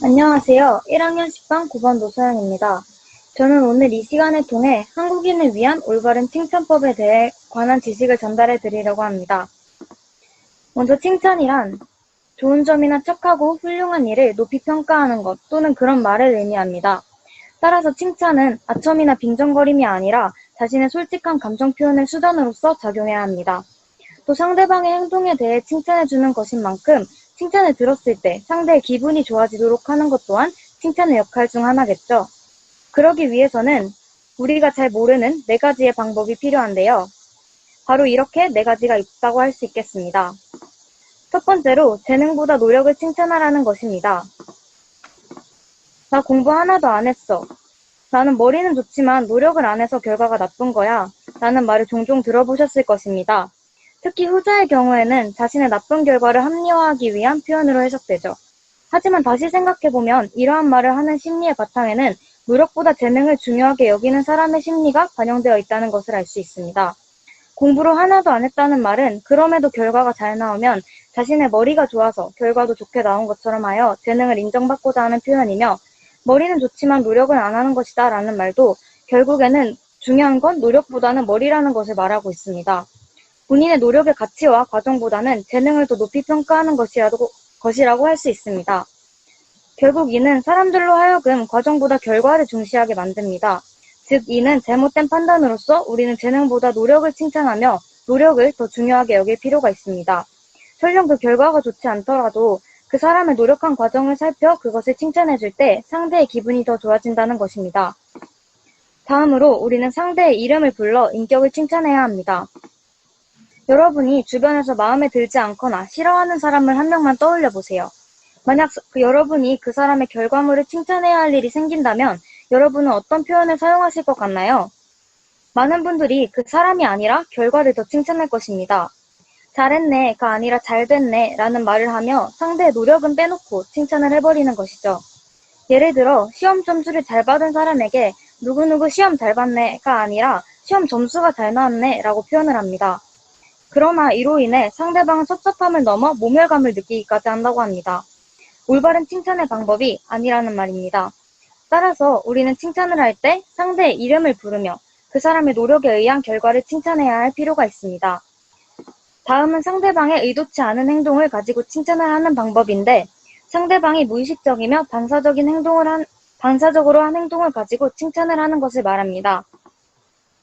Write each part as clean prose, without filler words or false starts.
안녕하세요. 1학년 10반 9번 노서연입니다. 저는 오늘 이 시간을 통해 한국인을 위한 올바른 칭찬법에 대해 관한 지식을 전달해 드리려고 합니다. 먼저 칭찬이란 좋은 점이나 착하고 훌륭한 일을 높이 평가하는 것 또는 그런 말을 의미합니다. 따라서 칭찬은 아첨이나 빈정거림이 아니라 자신의 솔직한 감정 표현의 수단으로서 작용해야 합니다. 또 상대방의 행동에 대해 칭찬해주는 것인 만큼 칭찬을 들었을 때 상대의 기분이 좋아지도록 하는 것 또한 칭찬의 역할 중 하나겠죠. 그러기 위해서는 우리가 잘 모르는 4가지의 방법이 필요한데요. 바로 이렇게 4가지가 있다고 할 수 있겠습니다. 첫 번째로 재능보다 노력을 칭찬하라는 것입니다. 나 공부 하나도 안 했어. 나는 머리는 좋지만 노력을 안 해서 결과가 나쁜 거야. 라는 말을 종종 들어보셨을 것입니다. 특히 후자의 경우에는 자신의 나쁜 결과를 합리화하기 위한 표현으로 해석되죠. 하지만 다시 생각해보면 이러한 말을 하는 심리의 바탕에는 노력보다 재능을 중요하게 여기는 사람의 심리가 반영되어 있다는 것을 알 수 있습니다. 공부를 하나도 안 했다는 말은 그럼에도 결과가 잘 나오면 자신의 머리가 좋아서 결과도 좋게 나온 것처럼 하여 재능을 인정받고자 하는 표현이며, 머리는 좋지만 노력은 안 하는 것이다 라는 말도 결국에는 중요한 건 노력보다는 머리라는 것을 말하고 있습니다. 본인의 노력의 가치와 과정보다는 재능을 더 높이 평가하는 것이라고 할 수 있습니다. 결국 이는 사람들로 하여금 과정보다 결과를 중시하게 만듭니다. 즉 이는 잘못된 판단으로서 우리는 재능보다 노력을 칭찬하며 노력을 더 중요하게 여길 필요가 있습니다. 설령 그 결과가 좋지 않더라도 그 사람의 노력한 과정을 살펴 그것을 칭찬해줄 때 상대의 기분이 더 좋아진다는 것입니다. 다음으로 우리는 상대의 이름을 불러 인격을 칭찬해야 합니다. 여러분이 주변에서 마음에 들지 않거나 싫어하는 사람을 한 명만 떠올려 보세요. 만약 여러분이 그 사람의 결과물을 칭찬해야 할 일이 생긴다면 여러분은 어떤 표현을 사용하실 것 같나요? 많은 분들이 그 사람이 아니라 결과를 더 칭찬할 것입니다. 잘했네가 아니라 잘됐네 라는 말을 하며 상대의 노력은 빼놓고 칭찬을 해버리는 것이죠. 예를 들어 시험 점수를 잘 받은 사람에게 누구누구 시험 잘 봤네가 아니라 시험 점수가 잘 나왔네 라고 표현을 합니다. 그러나 이로 인해 상대방은 섭섭함을 넘어 모멸감을 느끼기까지 한다고 합니다. 올바른 칭찬의 방법이 아니라는 말입니다. 따라서 우리는 칭찬을 할 때 상대의 이름을 부르며 그 사람의 노력에 의한 결과를 칭찬해야 할 필요가 있습니다. 다음은 상대방의 의도치 않은 행동을 가지고 칭찬을 하는 방법인데, 상대방이 무의식적이며 반사적으로 한 행동을 가지고 칭찬을 하는 것을 말합니다.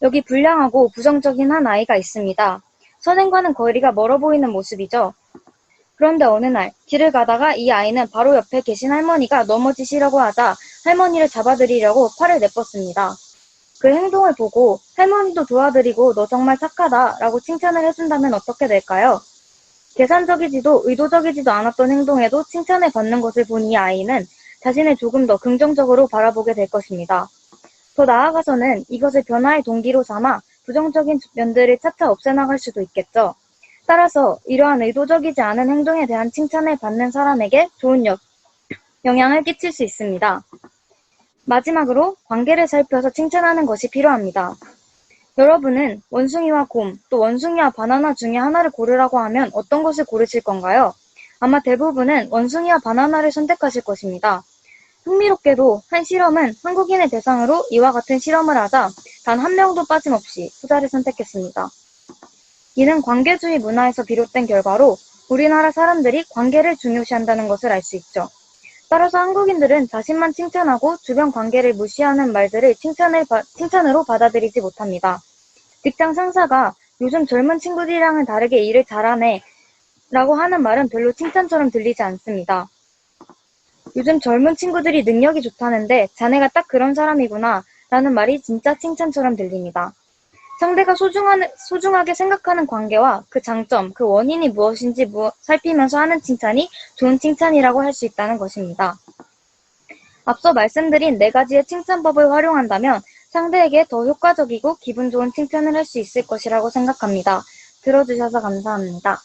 여기 불량하고 부정적인 한 아이가 있습니다. 선행과는 거리가 멀어 보이는 모습이죠. 그런데 어느 날 길을 가다가 이 아이는 바로 옆에 계신 할머니가 넘어지시려고 하자 할머니를 잡아드리려고 팔을 내뻗습니다. 그 행동을 보고 할머니도 도와드리고 너 정말 착하다 라고 칭찬을 해준다면 어떻게 될까요? 계산적이지도 의도적이지도 않았던 행동에도 칭찬을 받는 것을 본 이 아이는 자신을 조금 더 긍정적으로 바라보게 될 것입니다. 더 나아가서는 이것을 변화의 동기로 삼아 부정적인 면들을 차차 없애나갈 수도 있겠죠. 따라서 이러한 의도적이지 않은 행동에 대한 칭찬을 받는 사람에게 좋은 영향을 끼칠 수 있습니다. 마지막으로 관계를 살펴서 칭찬하는 것이 필요합니다. 여러분은 원숭이와 곰, 또 원숭이와 바나나 중에 하나를 고르라고 하면 어떤 것을 고르실 건가요? 아마 대부분은 원숭이와 바나나를 선택하실 것입니다. 흥미롭게도 한 실험은 한국인을 대상으로 이와 같은 실험을 하자 단 한 명도 빠짐없이 후자를 선택했습니다. 이는 관계주의 문화에서 비롯된 결과로 우리나라 사람들이 관계를 중요시한다는 것을 알 수 있죠. 따라서 한국인들은 자신만 칭찬하고 주변 관계를 무시하는 말들을 칭찬으로 받아들이지 못합니다. 직장 상사가 요즘 젊은 친구들이랑은 다르게 일을 잘하네 라고 하는 말은 별로 칭찬처럼 들리지 않습니다. 요즘 젊은 친구들이 능력이 좋다는데 자네가 딱 그런 사람이구나 라는 말이 진짜 칭찬처럼 들립니다. 상대가 소중하게 생각하는 관계와 그 장점, 그 원인이 무엇인지 살피면서 하는 칭찬이 좋은 칭찬이라고 할 수 있다는 것입니다. 앞서 말씀드린 4가지의 칭찬법을 활용한다면 상대에게 더 효과적이고 기분 좋은 칭찬을 할 수 있을 것이라고 생각합니다. 들어주셔서 감사합니다.